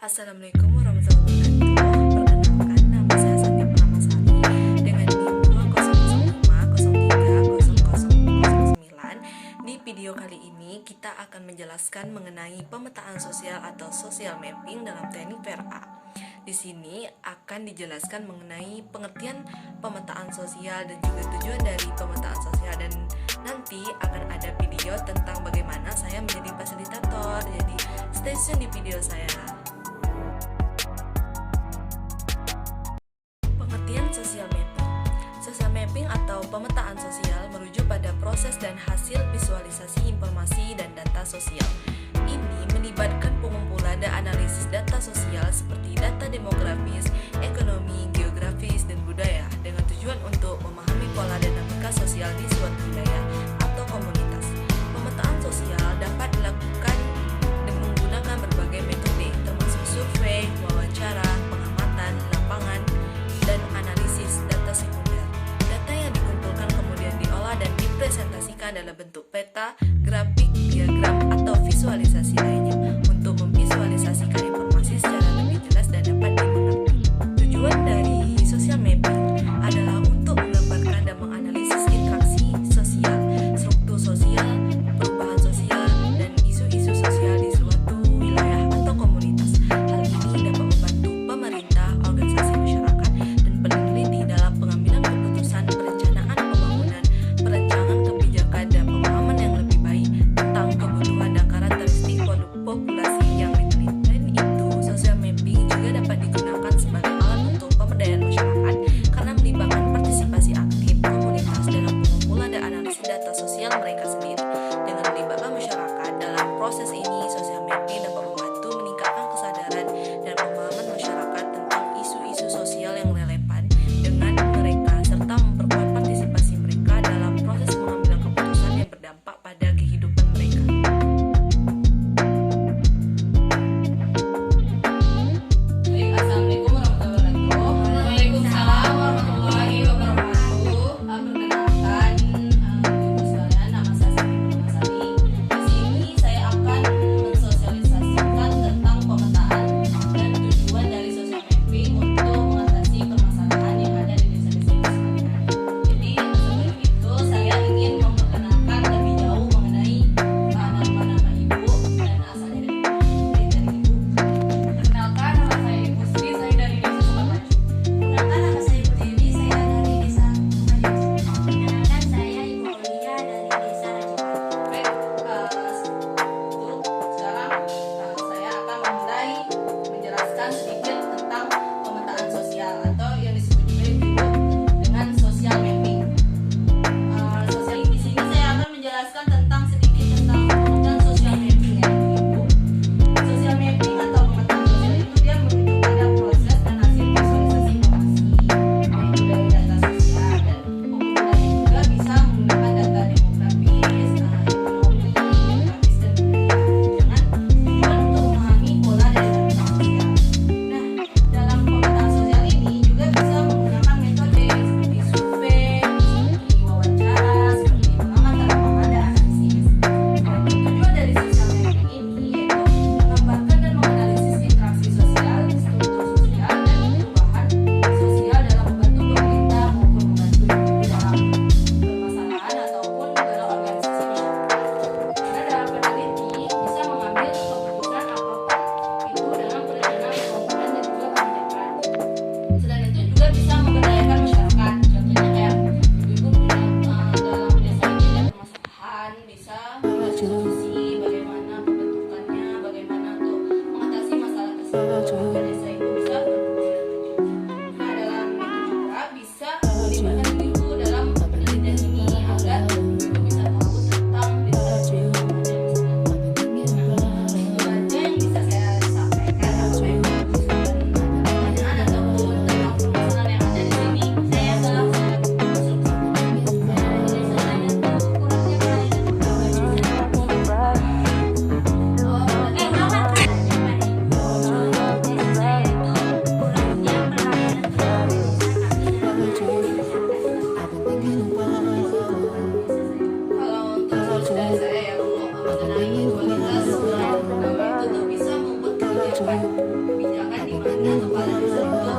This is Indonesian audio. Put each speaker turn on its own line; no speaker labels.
Assalamualaikum warahmatullahi wabarakatuh. Perkenalkan, nama saya Santi Pramasari dengan NIM 2005030009. Di video kali ini kita akan menjelaskan mengenai pemetaan sosial atau social mapping dalam teknik PRA. Di sini akan dijelaskan mengenai pengertian pemetaan sosial dan juga tujuan dari pemetaan sosial, dan nanti akan ada video tentang bagaimana saya menjadi fasilitator. Jadi stay tune di video saya. Pengertian social mapping. Social mapping atau pemetaan sosial merujuk pada proses dan hasil visualisasi informasi dan data sosial. Ini melibatkan pengumpulan dan analisis data sosial seperti data demografis, ekonomi, geografis, dan budaya dengan tujuan untuk memahami pola dinamika sosial di suatu wilayah atau komunitas. Pemetaan sosial dapat dilakukan dengan menggunakan berbagai metode termasuk survei, wawancara, pengamatan, lapangan, dan analisis data sekunder. Data yang dikumpulkan kemudian diolah dan dipresentasikan dalam bentuk peta, grafik, diagram, atau visualisasi lainnya untuk memvisualisasikan informasi secara lebih jelas dan dapat dimengerti. Tujuan dari social mapping adalah untuk menggambarkan dan menganalisis interaksi sosial, struktur sosial, perubahan sosial, dan isu-isu sosial di suatu wilayah atau komunitas. Hal ini dapat membantu pemerintah, organisasi masyarakat, dan peneliti dalam pengambilan keputusan, perencanaan pembangunan, perencanaan kebijakan, dan pemahaman yang lebih baik tentang kebutuhan dan karakteristik populasi yang diteliti. Selain itu, social mapping juga dapat digunakan sebagai alat untuk pemberdayaan masyarakat karena melibatkan partisipasi aktif komunitas dalam pengumpulan dan analisis data sosial mereka sendiri. Dengan melibatkan masyarakat dalam proses ini, social mapping dapat membantu meningkatkan kesadaran dan pemahaman masyarakat tentang isu-isu sosial yang relevan dengan mereka serta memperkuat partisipasi mereka dalam proses pengambilan keputusan yang berdampak pada kehidupan mereka.
Assalamualaikum warahmatullahi wabarakatuh. Waalaikumsalam warahmatullahi wabarakatuh. Perkenalkan, ibu sekalian, nama saya Santi Pramasari. Di sini saya akan mensosialisasikan tentang pemetaan dan tujuan dari social mapping untuk mengatasi permasalahan yang ada di desa-desa itu sekalian. Jadi sebelum itu saya ingin memperkenalkan lebih jauh mengenai nama-nama ibu dan asalnya dari ibu. Perkenalkan, nama saya Ibu Sri, saya dari desa Sukamajuh.
Perkenalkan, nama saya Ibu Dewi, saya dari desa Sukamajuh. Perkenalkan, saya Ibu Aulia dari desa Rajipati.
Baik, sekarang saya akan memulai menjelaskan sedikit tentang pemetaan sosial atau yang disebut juga dengan social mapping. Di sini saya akan menjelaskan sedikit tentang pemetaan social mapping ya, Ibu. Social mapping atau pemetaan sosial itu dia merujuk pada proses dan hasil visualisasi informasi, baik dari data sosial dan pengumpulannya juga bisa menggunakan data demografis, ekonomi, geografis, dan budaya dengan tujuan untuk memahami pola dari dinamika sosial. Nah, kebijakan di mana kepala desa itu